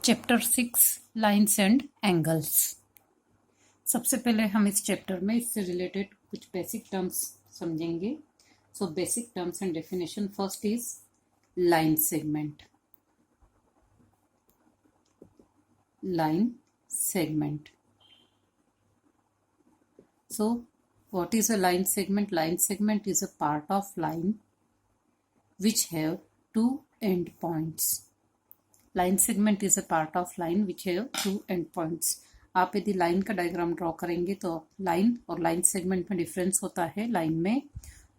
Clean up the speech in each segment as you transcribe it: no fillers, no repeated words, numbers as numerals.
Chapter 6 lines and angles. सबसे पहले हम इस चैप्टर में इससे रिलेटेड कुछ बेसिक टर्म्स समझेंगे। So basic terms and definition, first is line segment. Line segment. So what is a line segment? Line segment is a part of line which have two endpoints. Line segment is a part of line which have two endpoints. आप यदि line का diagram draw करेंगे तो line और line segment में difference होता है। Line में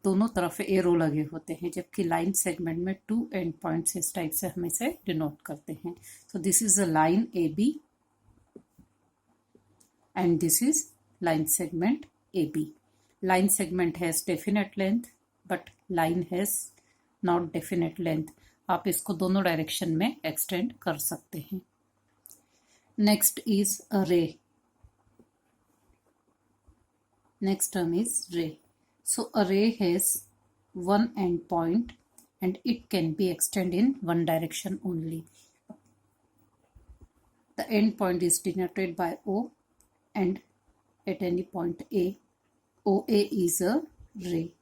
दोनों तरफ एरो लगे होते हैं, जबकि लाइन सेगमेंट में टू एंड पॉइंट्स इस टाइप से हम इसे डिनोट करते हैं। So this is a line A B and this is line segment AB. Line segment has definite length but line has not definite length. आप इसको दोनों डायरेक्शन में एक्सटेंड कर सकते हैं। नेक्स्ट इज अ रे। नेक्स्ट टर्म इज रे। सो अ रे has one end point and it can be extended in one direction only. The end point is denoted by O and at any point A, OA is a ray.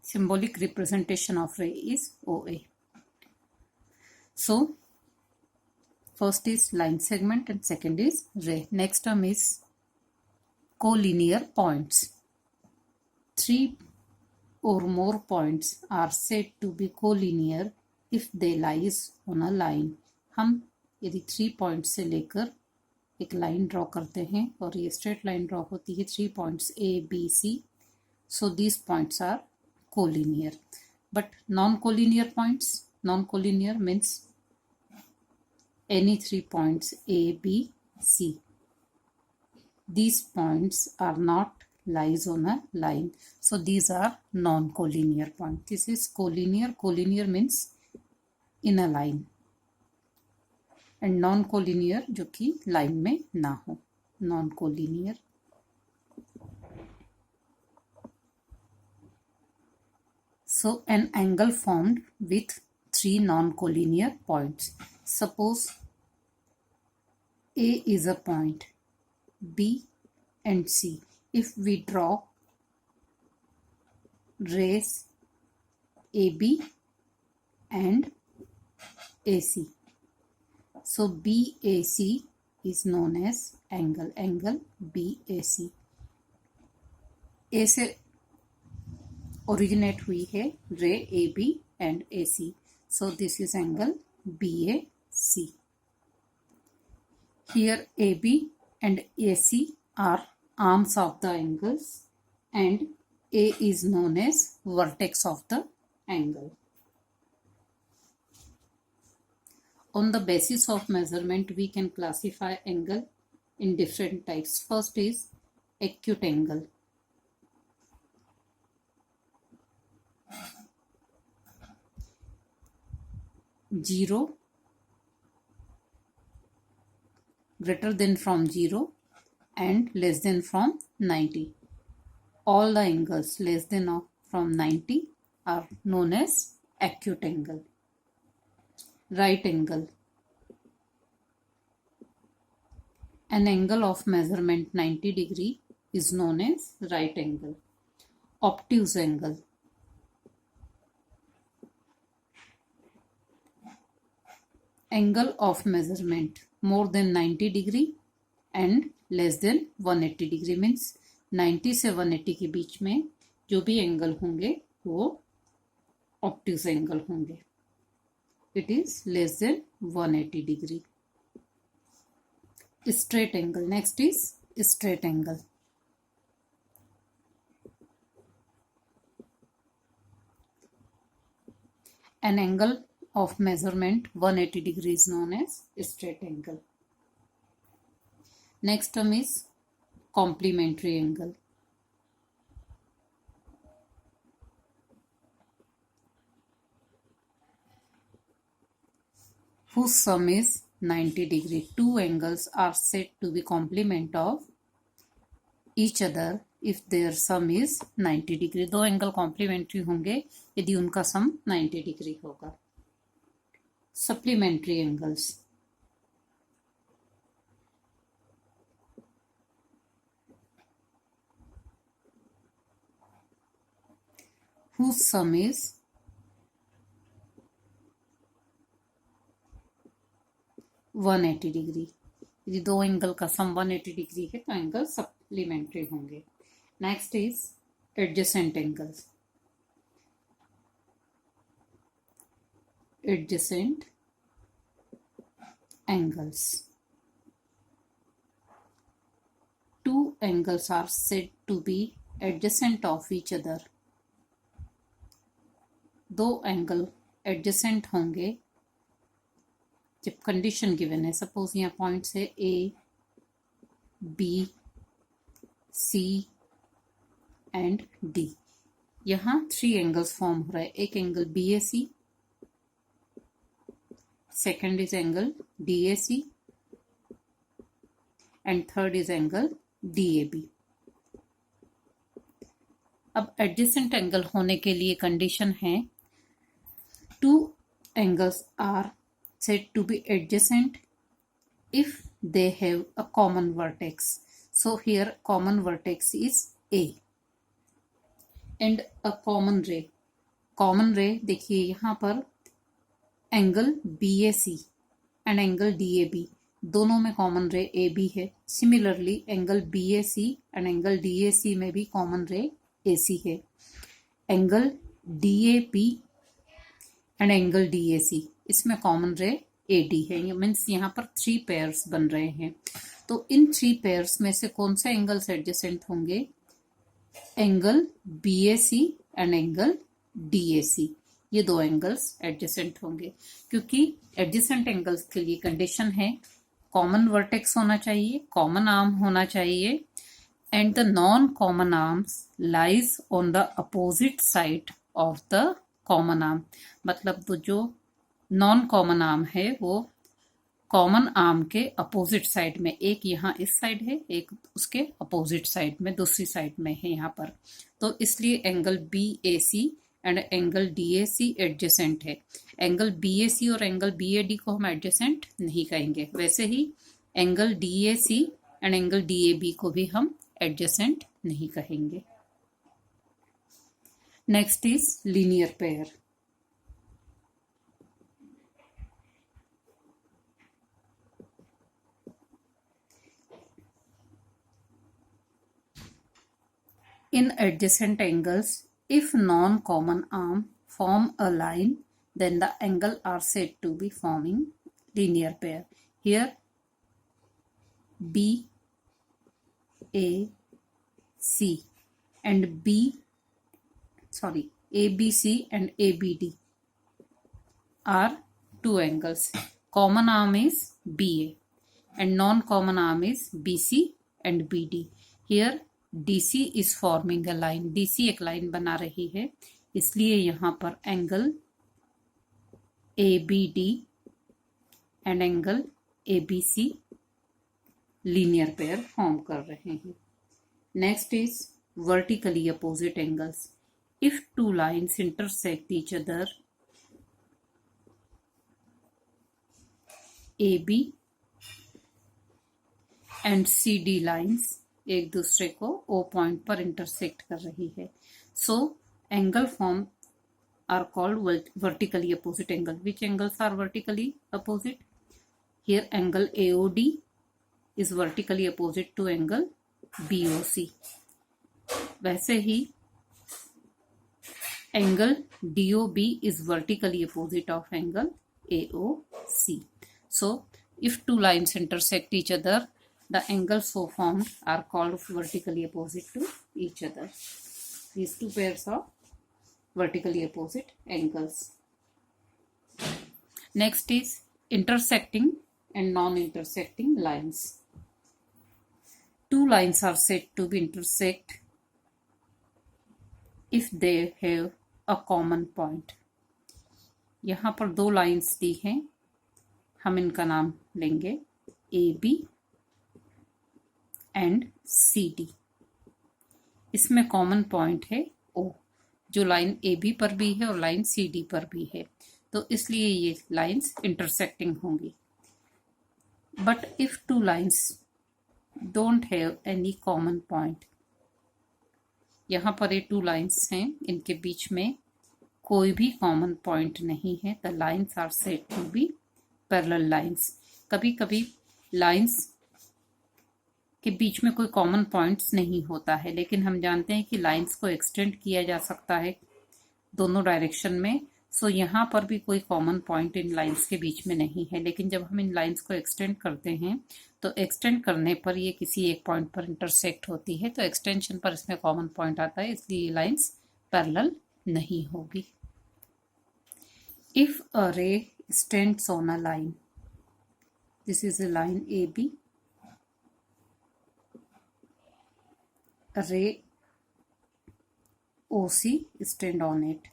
Symbolic representation of ray is OA. So first is line segment and second is ray. Next term is collinear points. Three or more points are said to be collinear if they lies on a line. हम यदि 3 point से लेकर एक line draw करते हैं और ये straight line draw होती है 3 points A, B, C. So these points are collinear. But non-collinear points, non-collinear means any 3 points A, B, C. These points are not lies on a line. So these are non-collinear points. This is collinear. Collinear means in a line. And non collinear जो कि line में ना हो, non collinear. So an angle formed with 3 non collinear points. Suppose A is a point, B and C. If we draw rays AB and AC, so BAC is known as angle BAC. A से originate हुई है रे AB and AC. So this is angle BAC. Here AB and AC are arms of the angles and A is known as vertex of the angle. On the basis of measurement, we can classify angle in different types. First is acute angle. Zero, greater than from 0 and less than from 90. All the angles less than or from 90 are known as acute angle. Right angle. An angle of measurement 90 degree is known as right angle. Obtuse angle. Angle of measurement more than 90 degree and less than 180 degree means 90 से 180 के बीच में जो भी angle होंगे वो obtuse angle होंगे. It is less than 180 degree. Straight angle. Next is straight angle. An angle of measurement 180 degree is known as straight angle. Next term is complementary angle. Whose sum is 90 degree. Two angles are said to be complement of each other if there sum is 90 degree. दो angle complementary होंगे यदि उनका sum 90 degree होगा। Supplementary angles, whose sum is 180 degree. यदि दो angle का sum 180 degree है तो एंगल सप्लीमेंट्री होंगे। Next is adjacent angles. Adjacent angles, two angles are said to be adjacent of each other। दो एंगल एडजेसेंट होंगे जब कंडीशन गिवन है। सपोज यहाँ पॉइंट्स है A B C and D. यहाँ थ्री एंगल्स फॉर्म हो रहा है। एक angle B A C, second is angle DAC and third is angle DAB। अब एडजेसेंट एंगल होने के लिए कंडीशन है two angles are said to be adjacent if they have a common vertex। So here common vertex is A and a common ray। common ray देखिए यहाँ पर angle BAC and angle DAB दोनों में common रे AB है। Similarly angle BAC and angle DAC में भी common रे AC है। Angle DAB and angle DAC इसमें कॉमन रे AD है। मीन्स यहाँ पर थ्री पेयर्स बन रहे हैं। तो इन थ्री पेयर्स में से कौन से एंगल्स एडजेसेंट होंगे? Angle BAC and angle DAC, ये दो एंगल्स एडजेसेंट होंगे। क्योंकि एडजेसेंट एंगल्स के लिए कंडीशन है कॉमन वर्टेक्स होना चाहिए, कॉमन आर्म होना चाहिए and the non common arms lies on the opposite side of the common arm. मतलब तो जो नॉन कॉमन आर्म है वो कॉमन आर्म के अपोजिट साइड में, एक यहाँ इस साइड है, एक उसके अपोजिट साइड में दूसरी साइड में है यहाँ पर। तो इसलिए angle BAC and angle DAC adjacent है। एंगल BAC और एंगल BAD को हम एडजेसेंट नहीं कहेंगे। वैसे ही angle DAC and angle DAB को भी हम एडजेसेंट नहीं कहेंगे। Next is linear pair. In adjacent angles, if non-common arm form a line, then the angle are said to be forming linear pair. Here BAC and ABC and ABD are two angles. Common arm is BA and non-common arm is BC and BD. Here DC is forming a line। DC एक line बना रही है, इसलिए यहाँ पर angle ABD and angle ABC linear pair form कर रहे हैं। Next is vertically opposite angles. If two lines intersect each other, AB and CD lines एक दूसरे को O पॉइंट पर इंटरसेक्ट कर रही है। So angle form are called vertically opposite angle. Which angles are vertically opposite? Here angle AOD is vertically opposite to angle BOC। वैसे ही angle DOB is vertically opposite of angle AOC। So if two lines intersect each other, the angles so formed are called vertically opposite to each other. These two pairs of vertically opposite angles. Next is intersecting and non-intersecting lines. Two lines are said to be intersect if they have a common point. यहाँ पर दो lines दी हैं, हम इनका नाम लेंगे AB and CD। इसमें common point है ओ, जो लाइन ए बी पर भी है और लाइन सी डी पर भी है, तो इसलिए ये लाइंस इंटरसेक्टिंग होंगी। But if two lines don't have any common point, यहाँ पर ये टू लाइंस हैं, इनके बीच में कोई भी कॉमन पॉइंट नहीं है, the lines are said to be parallel lines. कभी कभी लाइंस के बीच में कोई कॉमन पॉइंट्स नहीं होता है, लेकिन हम जानते हैं कि लाइंस को एक्सटेंड किया जा सकता है दोनों डायरेक्शन में। सो यहाँ पर भी कोई कॉमन पॉइंट इन लाइंस के बीच में नहीं है, लेकिन जब हम इन लाइंस को एक्सटेंड करते हैं तो एक्सटेंड करने पर ये किसी एक पॉइंट पर इंटरसेक्ट होती है, तो एक्सटेंशन पर इसमें कॉमन पॉइंट आता है, इसलिए ये लाइंस पैरेलल नहीं होगी। इफ अ रे stands on a line, this is a line AB, ray OC stand on it,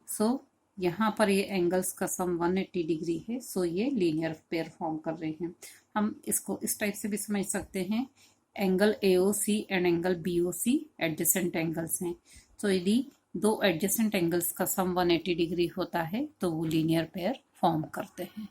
सो यहाँ पर ये एंगल्स का सम 180 डिग्री है, सो ये लीनियर पेयर फॉर्म कर रहे हैं। हम इसको इस टाइप से भी समझ सकते हैं, angle AOC and angle BOC adjacent angles हैं, तो यदि दो एडजेसेंट एंगल्स का सम 180 डिग्री होता है तो वो लीनियर पेयर फॉर्म करते हैं।